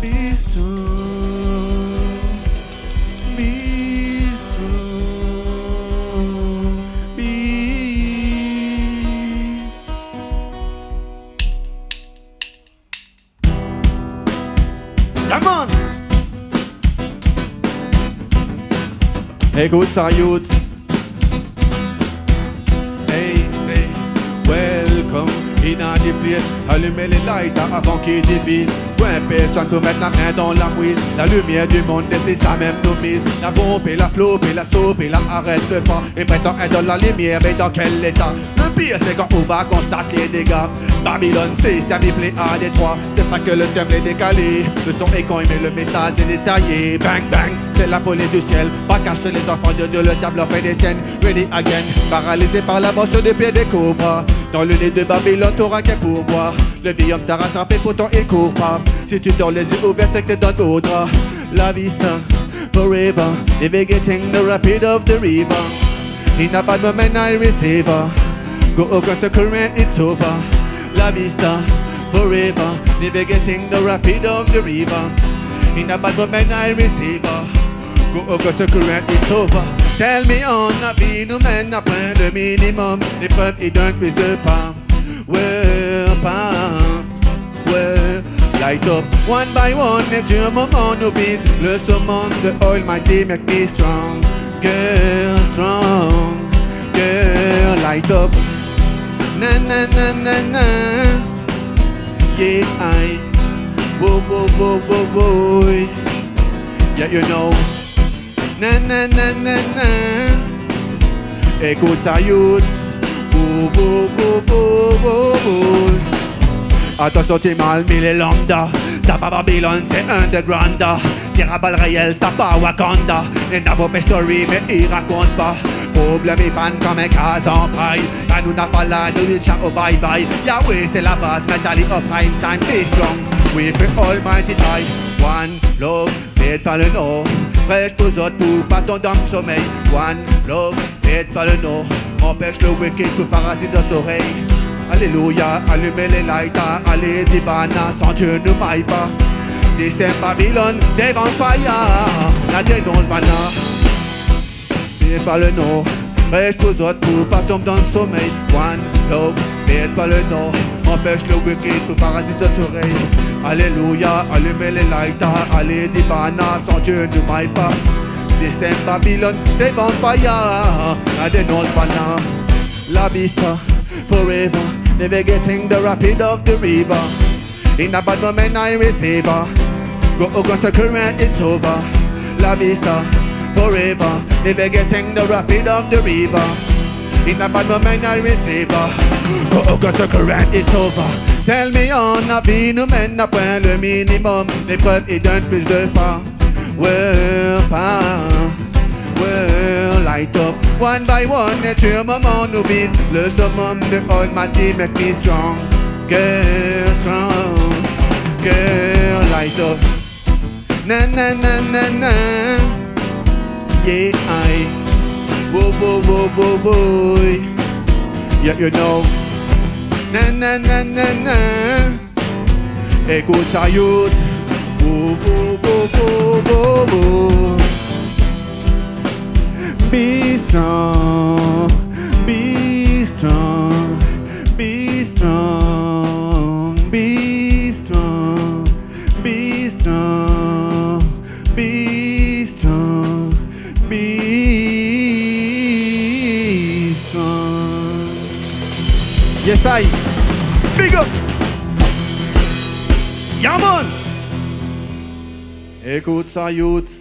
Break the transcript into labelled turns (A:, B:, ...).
A: Be strong, be strong, be. Come on! Écoute ça, youth. Hey, say, welcome in a the place. Allumez les lighters avant qu'ils divisent. Point personne peut mettre la main dans la mouise. La lumière du monde, c'est ça même nos mises. La pompe et la floppe et la stop et la arrête pas. Et prétend être dans la lumière, mais dans quel état? Le pire c'est quand on va constater les dégâts. Babylone, système il plaît à Détroit. C'est pas que le thème est décalé. Le son est quand mais le message est détaillé. Bang bang, c'est la police du ciel. Pas cacher les enfants de Dieu, le diable fait des siennes. Ready again, paralysé par la bosse des pieds des cobras. Dans le nez de Babylone, t'auras qu'un pourboire. Le vieil homme t'a rattrapé, pourtant il court pas. Si tu dors les yeux ouverts, c'est que t'es dans d'autres. La vista, forever. Navigating the rapid of the river. In a bad moment I receive. Go across the current, it's over. La vista, forever. Navigating the rapid of the river. In a bad moment I receive. Go across the current, it's over. Tell me on, la vie nous mène à point de minimum. Les preuves ils donnent plus de pas. Ouais, pas. Ouais. Light up one by one, et tu un moment nous bise. Le summum de Almighty make me strong. Girl, strong. Girl, light up. Na na na na na. Yeah, I. Whoa, whoa, whoa, whoa, whoa. Yeah, you know. Na na na na na. Écoute ça, youth. Whoa, whoa, whoa, whoa, whoa, whoa. Attention, t'es mal, mais les lambda. Ça pas Babylone, c'est underground. Tire à balles réelles, ça pas Wakanda. Les Navajo story, mais ils racontent pas. Problème et fan comme un cas en paille. À nous n'a pas là, nous dit ciao bye bye. Yahweh c'est la base, metal up prime time, be strong. We pray almighty high. One love, faites pas le nom. Prêche aux autres pour pas tomber dans le sommeil. One love, faites pas le nom. Empêche le wicked pour parasite aux oreilles. Alléluia, allumez les lighters, allez Dibana, sans Dieu ne maille pas. Système Babylone, c'est vampire, la dénonce bana. Faites pas le nom, prêche aux autres pour pas tomber dans le sommeil. One love, faites pas le nom, empêche le wicked pour parasite aux oreilles. Alléluia, allumez les lighters, allez Dibana, sans Dieu ne maille pas. Système Babylone, c'est vampire, la dénonce bana. La vista, forever, navigating the rapid of the river. In a bad moment I receive. Go against the current, it's over. La vista, forever, navigating the rapid of the river. In a bad moment I receive. Go against the current, it's over. Tell me on, la vie nous mène à point le minimum. Les preuves ils donnent plus de pas. Well, pas. Well, light up one by one, et tu un moment nous vise. Le summum de Almighty make me strong. Girl, strong. Girl, light up. Na na na na na. Yeah, I. Whoa, whoa, whoa, whoa, whoa. Yeah, you know. Na na na na na. Écoute ça, youth. Whoa, whoa, whoa, whoa, whoa, whoa. Be strong, be strong, be strong, be strong, be strong, be strong, be strong. Yes, I. Big up. Yeah, man. Écoute ça, youth.